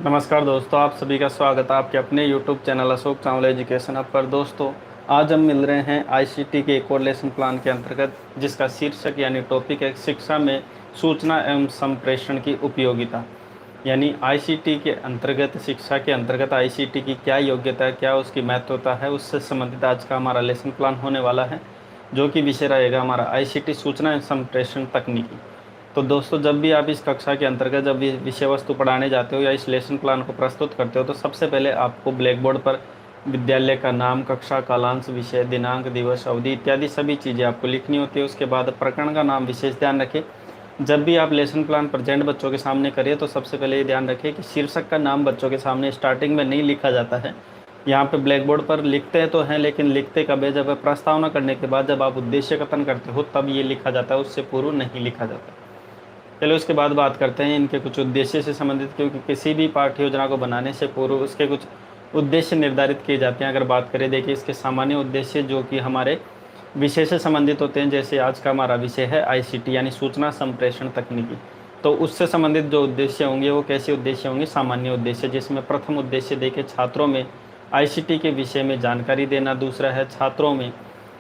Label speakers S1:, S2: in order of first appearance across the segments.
S1: नमस्कार दोस्तों, आप सभी का स्वागत है आपके अपने YouTube channel Ashok Chawla education अब पर। दोस्तों, आज हम मिल रहे हैं आईसीटी के एक और लेसन प्लान के अंतर्गत, जिसका शीर्षक यानी टॉपिक है शिक्षा में सूचना एवं संप्रेषण की उपयोगिता। यानी आईसीटी के अंतर्गत, शिक्षा के अंतर्गत आईसीटी की क्या योग्यता है, क्या उसकी महत्वता है, उससे संबंधित आज का हमारा लेसन प्लान होने वाला है, जो कि विषय रहेगा हमारा आईसीटी सूचना एवं संप्रेषण तकनीकी। तो दोस्तों, जब भी आप इस कक्षा के अंतर्गत जब भी विषय वस्तु पढ़ाने जाते हो या इस लेसन प्लान को प्रस्तुत करते हो, तो सबसे पहले आपको ब्लैक बोर्ड पर विद्यालय का नाम, कक्षा, कालांश, विषय, दिनांक, दिवस, अवधि इत्यादि सभी चीज़ें आपको लिखनी होती है। उसके बाद प्रकरण का नाम विशेष ध्यान रखें। जब भी आप लेसन प्लान प्रेजेंट बच्चों के सामने करिए, तो सबसे पहले ये ध्यान रखें कि शीर्षक का नाम बच्चों के सामने स्टार्टिंग में नहीं लिखा जाता है। यहाँ पे ब्लैक बोर्ड पर लिखते तो हैं, लेकिन लिखते कब है? जब प्रस्तावना करने के बाद जब आप उद्देश्य कथन करते हो तब ये लिखा जाता है, उससे पूर्व नहीं लिखा जाता। चलो उसके बाद बात करते हैं इनके कुछ उद्देश्य से संबंधित, क्योंकि किसी भी पाठ्य योजना को बनाने से पूर्व उसके कुछ उद्देश्य निर्धारित किए जाते हैं। अगर बात करें, देखिए इसके सामान्य उद्देश्य जो कि हमारे विषय से संबंधित होते हैं, जैसे आज का हमारा विषय है आईसीटी यानी सूचना संप्रेषण तकनीकी, तो उससे संबंधित जो उद्देश्य होंगे वो कैसे उद्देश्य होंगे? सामान्य उद्देश्य, जिसमें प्रथम उद्देश्य देखिए छात्रों में आईसीटी के विषय में जानकारी देना। दूसरा है छात्रों में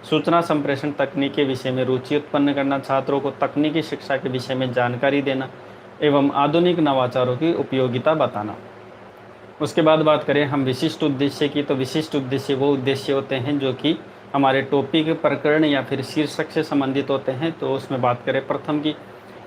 S1: सूचना संप्रेषण तकनीक के विषय में रुचि उत्पन्न करना, छात्रों को तकनीकी शिक्षा के विषय में जानकारी देना एवं आधुनिक नवाचारों की उपयोगिता बताना। उसके बाद बात करें हम विशिष्ट उद्देश्य की, तो विशिष्ट उद्देश्य वो उद्देश्य होते हैं जो कि हमारे टॉपिक, प्रकरण या फिर शीर्षक से संबंधित होते हैं। तो उसमें बात करें प्रथम की,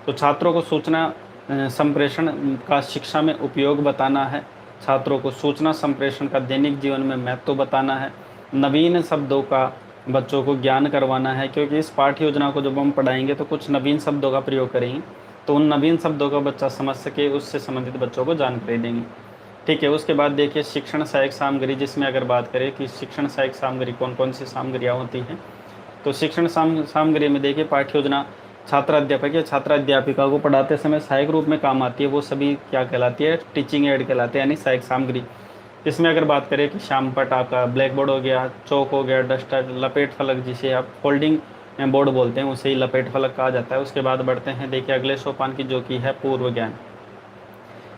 S1: तो छात्रों को सूचना संप्रेषण का शिक्षा में उपयोग बताना है, छात्रों को सूचना संप्रेषण का दैनिक जीवन में महत्व बताना है, नवीन शब्दों का बच्चों को ज्ञान करवाना है, क्योंकि इस पाठ्य योजना को जब हम पढ़ाएंगे तो कुछ नवीन शब्दों का प्रयोग करेंगे, तो उन नवीन शब्दों का बच्चा समझ सके, उससे संबंधित बच्चों को जानकारी देंगे। ठीक है। उसके बाद देखिए शिक्षण सहायक सामग्री, जिसमें अगर बात करें कि शिक्षण सहायक सामग्री कौन कौन सी सामग्रियाँ होती हैं, तो शिक्षण सामग्री में देखिए पाठ्य योजना छात्र अध्यापक या छात्र अध्यापिका को पढ़ाते समय सहायक रूप में काम आती है, वो सभी क्या कहलाती है? टीचिंग एड कहलाते हैं, यानी सहायक सामग्री। इसमें अगर बात करें कि श्यामपट्ट आपका ब्लैक बोर्ड हो गया, चौक हो गया, डस्टर, लपेट फलक जिसे आप फोल्डिंग बोर्ड बोलते हैं, उसे ही लपेट फलक कहा जाता है। उसके बाद बढ़ते हैं देखिए अगले सोपान की, जो कि है पूर्व ज्ञान।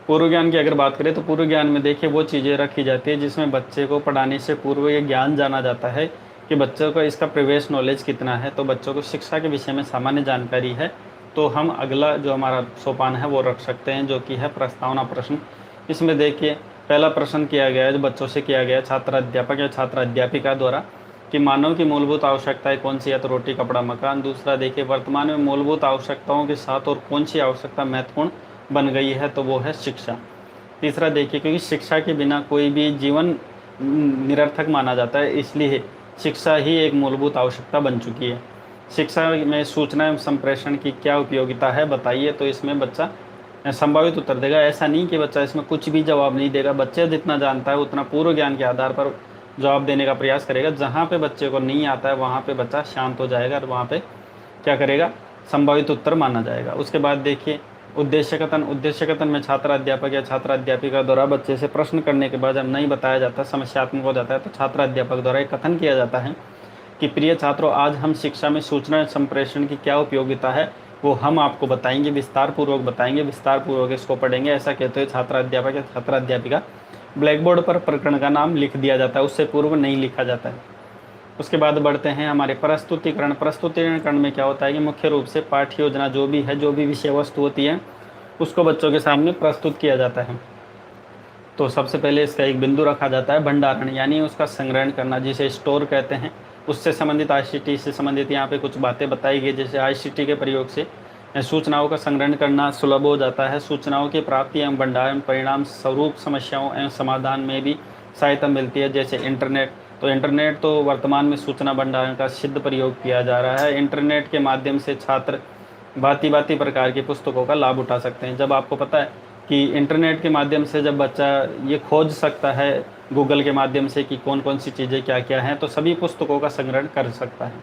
S1: पूर्व ज्ञान की अगर बात करें तो पूर्व ज्ञान में देखिए वो चीज़ें रखी जाती है जिसमें बच्चे को पढ़ाने से पूर्व ये ज्ञान जाना जाता है कि बच्चों को इसका प्रवेश नॉलेज कितना है। तो बच्चों को शिक्षा के विषय में सामान्य जानकारी है, तो हम अगला जो हमारा सोपान है वो रख सकते हैं, जो कि है प्रस्तावना प्रश्न। इसमें देखिए पहला प्रश्न किया गया है जो बच्चों से किया गया है छात्र अध्यापक या छात्र अध्यापिका द्वारा, कि मानव की मूलभूत आवश्यकताएं कौन सी है? तो रोटी, कपड़ा, मकान। दूसरा देखिए वर्तमान में मूलभूत आवश्यकताओं के साथ और कौन सी आवश्यकता महत्वपूर्ण बन गई है? तो वो है शिक्षा। तीसरा देखिए, क्योंकि शिक्षा के बिना कोई भी जीवन निरर्थक माना जाता है, इसलिए शिक्षा ही एक मूलभूत आवश्यकता बन चुकी है। शिक्षा में सूचना एवं संप्रेषण की क्या उपयोगिता है बताइए? तो इसमें बच्चा संभावित उत्तर देगा। ऐसा नहीं कि बच्चा इसमें कुछ भी जवाब नहीं देगा, बच्चे जितना जानता है उतना पूर्व ज्ञान के आधार पर जवाब देने का प्रयास करेगा। जहाँ पे बच्चे को नहीं आता है वहाँ पे बच्चा शांत हो जाएगा और वहाँ पे क्या करेगा? संभावित उत्तर माना जाएगा। उसके बाद देखिए उद्देश्य कथन। उद्देश्य कथन में छात्र अध्यापक या छात्र अध्यापिका द्वारा बच्चे से प्रश्न करने के बाद जब नहीं बताया जाता, समस्यात्मक हो जाता है, तो छात्र अध्यापक द्वारा एक कथन किया जाता है कि प्रिय छात्रों, आज हम शिक्षा में सूचना संप्रेषण की क्या उपयोगिता है वो हम आपको बताएंगे, विस्तार पूर्वक बताएंगे, विस्तार पूर्वक इसको पढ़ेंगे। ऐसा कहते हुए छात्र अध्यापक या छात्र अध्यापिका ब्लैक बोर्ड पर प्रकरण का नाम लिख दिया जाता है, उससे पूर्व नहीं लिखा जाता है। उसके बाद बढ़ते हैं हमारे प्रस्तुतिकरण। प्रस्तुतिकरण में क्या होता है कि मुख्य रूप से पाठ्य योजना जो भी है, जो भी विषय वस्तु होती है, उसको बच्चों के सामने प्रस्तुत किया जाता है। तो सबसे पहले इसका एक बिंदु रखा जाता है भंडारण, यानी उसका संग्रहण करना, जिसे स्टोर कहते हैं। उससे संबंधित आईसीटी से संबंधित यहाँ पे कुछ बातें बताई गई, जैसे आईसीटी के प्रयोग से सूचनाओं का संग्रहण करना सुलभ हो जाता है, सूचनाओं की प्राप्ति एवं भंडारण परिणाम स्वरूप समस्याओं एवं समाधान में भी सहायता मिलती है, जैसे इंटरनेट। तो इंटरनेट तो वर्तमान में सूचना भंडारण का सिद्ध प्रयोग किया जा रहा है। इंटरनेट के माध्यम से छात्र भांति प्रकार की पुस्तकों का लाभ उठा सकते हैं। जब आपको पता है कि इंटरनेट के माध्यम से जब बच्चा ये खोज सकता है गूगल के माध्यम से कि कौन कौन सी चीज़ें क्या क्या हैं, तो सभी पुस्तकों का संग्रहण कर सकता है।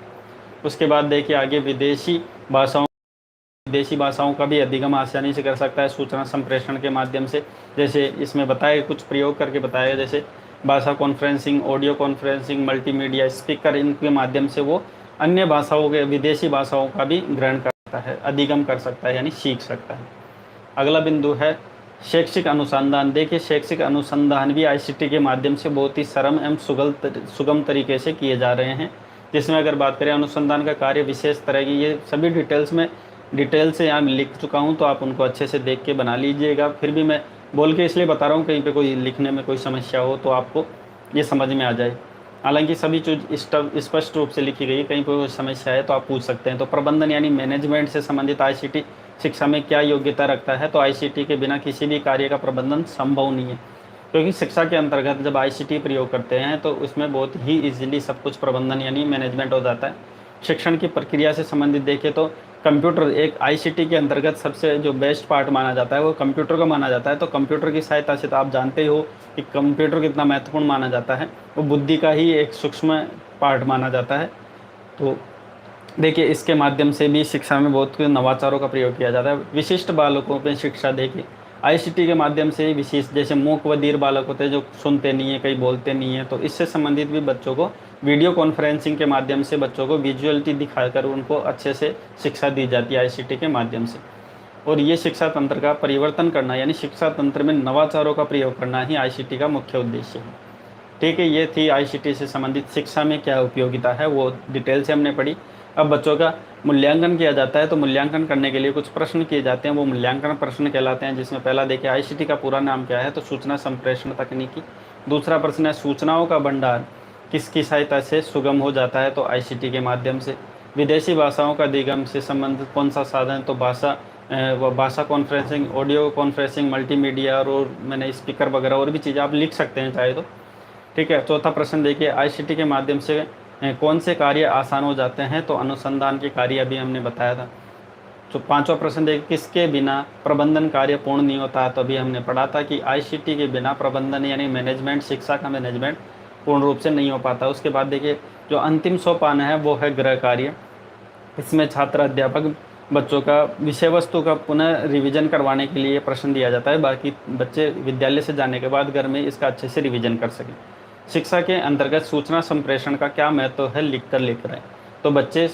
S1: उसके बाद देखिए आगे विदेशी भाषाओं का भी अधिगम आसानी से कर सकता है सूचना संप्रेषण के माध्यम से। जैसे इसमें बताए कुछ प्रयोग करके बताया, जैसे भाषा conferencing, audio conferencing, multimedia speaker, इनके माध्यम से वो अन्य भाषाओं के, विदेशी भाषाओं का भी ग्रहण करता है, अधिगम कर सकता है, यानी सीख सकता है। अगला बिंदु है शैक्षिक अनुसंधान, देखिए शैक्षिक अनुसंधान भी आईसीटी के माध्यम से बहुत ही सरल एवं सुगम तरीके से किए जा रहे हैं। जिसमें अगर बात करें अनुसंधान का कार्य विशेष तरह की, ये सभी डिटेल से यहाँ लिख चुका हूँ, तो आप उनको अच्छे से देख के बना लीजिएगा। फिर भी मैं बोल के इसलिए बता रहा हूँ, कहीं पे कोई लिखने में कोई समस्या हो तो आपको ये समझ में आ जाए। हालांकि सभी चीज़ स्पष्ट रूप से लिखी गई है, कहीं पर कोई समस्या है तो आप पूछ सकते हैं। तो प्रबंधन यानी मैनेजमेंट से संबंधित आईसीटी शिक्षा में क्या योग्यता रखता है, तो आईसीटी के बिना किसी भी कार्य का प्रबंधन संभव नहीं है। क्योंकि शिक्षा के अंतर्गत जब आईसीटी प्रयोग करते हैं तो उसमें बहुत ही इजीली सब कुछ प्रबंधन यानी मैनेजमेंट हो जाता है। शिक्षण की प्रक्रिया से संबंधित देखें तो कंप्यूटर एक आईसीटी के अंतर्गत सबसे जो बेस्ट पार्ट माना जाता है वो कंप्यूटर को माना जाता है। तो कंप्यूटर की सहायता से तो आप जानते ही हो कि कंप्यूटर कितना महत्वपूर्ण माना जाता है, वो बुद्धि का ही एक सूक्ष्म पार्ट माना जाता है। तो देखिए इसके माध्यम से भी शिक्षा में बहुत नवाचारों का प्रयोग किया जाता है। विशिष्ट बालकों में शिक्षा, देखिए आईसीटी के माध्यम से विशेष, जैसे मूक बधिर बालक होते हैं जो सुनते नहीं है, कहीं बोलते नहीं है, तो इससे संबंधित भी बच्चों को वीडियो कॉन्फ्रेंसिंग के माध्यम से बच्चों को विजुअलिटी दिखाकर उनको अच्छे से शिक्षा दी जाती है आईसीटी के माध्यम से। और ये शिक्षा तंत्र का परिवर्तन करना यानी शिक्षा तंत्र में नवाचारों का प्रयोग करना ही आईसीटी का मुख्य उद्देश्य है। ठीक है, ये थी आईसीटी से संबंधित शिक्षा में क्या उपयोगिता है, वो डिटेल से हमने पढ़ी। अब बच्चों का मूल्यांकन किया जाता है, तो मूल्यांकन करने के लिए कुछ प्रश्न किए जाते हैं, वो मूल्यांकन प्रश्न कहलाते हैं। जिसमें पहला देखिए आईसीटी का पूरा नाम क्या है, तो सूचना संप्रेषण तकनीकी। दूसरा प्रश्न है सूचनाओं का भंडार किसकी सहायता से सुगम हो जाता है, तो आईसीटी के माध्यम से। विदेशी भाषाओं का अधिगम से संबंधित कौन सा साधन, तो भाषा कॉन्फ्रेंसिंग, ऑडियो कॉन्फ्रेंसिंग, मल्टीमीडिया और मैंने स्पीकर वगैरह और भी चीज़ें आप लिख सकते हैं चाहे तो। ठीक है, चौथा प्रश्न देखिए आईसीटी के माध्यम से कौन से कार्य आसान हो जाते हैं, तो अनुसंधान के कार्य अभी हमने बताया था। तो पांचवा प्रश्न देखिए किसके बिना प्रबंधन कार्य पूर्ण नहीं होता, तो अभी हमने पढ़ा था कि आईसीटी के बिना प्रबंधन यानी मैनेजमेंट, शिक्षा का मैनेजमेंट पूर्ण रूप से नहीं हो पाता। उसके बाद देखिए जो अंतिम सोपान है वो है गृह कार्य। इसमें छात्र अध्यापक बच्चों का विषय वस्तु का पुनः रिवीजन करवाने के लिए प्रश्न दिया जाता है, बाकी बच्चे विद्यालय से जाने के बाद घर में इसका अच्छे से रिवीजन कर सकें। शिक्षा के अंतर्गत सूचना संप्रेषण का क्या महत्व है, लिख कर लेकर आए। तो बच्चे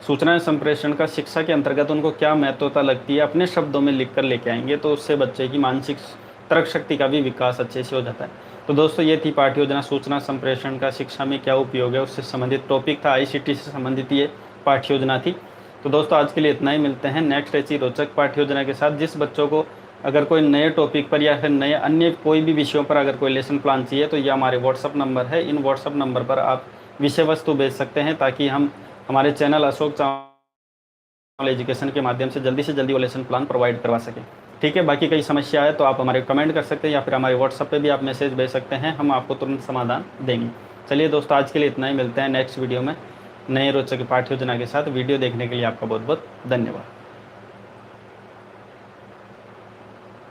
S1: सूचना संप्रेषण का शिक्षा के अंतर्गत उनको क्या महत्वता लगती है अपने शब्दों में लिख कर लेके आएंगे, तो उससे बच्चे की मानसिक तर्क शक्ति का भी विकास अच्छे से हो जाता है। तो दोस्तों ये थी पाठ्य योजना सूचना संप्रेषण का शिक्षा में क्या उपयोग है, उससे संबंधित टॉपिक था। आईसीटी से संबंधित ये पाठ्य योजना थी। तो दोस्तों आज के लिए इतना ही, मिलते हैं नेक्स्ट ऐसी रोचक पाठ्य योजना के साथ। जिस बच्चों को अगर कोई नए टॉपिक पर या फिर नए अन्य कोई भी विषयों पर अगर कोई लेसन प्लान चाहिए, तो ये हमारे व्हाट्सअप नंबर है। इन व्हाट्सअप नंबर पर आप विषय वस्तु भेज सकते हैं, ताकि हम हमारे चैनल अशोक चावल एजुकेशन के माध्यम से जल्दी वो लेसन प्लान प्रोवाइड करवा सकें। ठीक है, बाकी कई समस्या है तो आप हमारे कमेंट कर सकते हैं या फिर हमारे व्हाट्सअप पे भी आप मैसेज भेज सकते हैं, हम आपको तुरंत समाधान देंगे। चलिए दोस्तों आज के लिए इतना ही, मिलते हैं नेक्स्ट वीडियो में नए रोचक पाठ्य योजना के साथ। वीडियो देखने के लिए आपका बहुत बहुत धन्यवाद।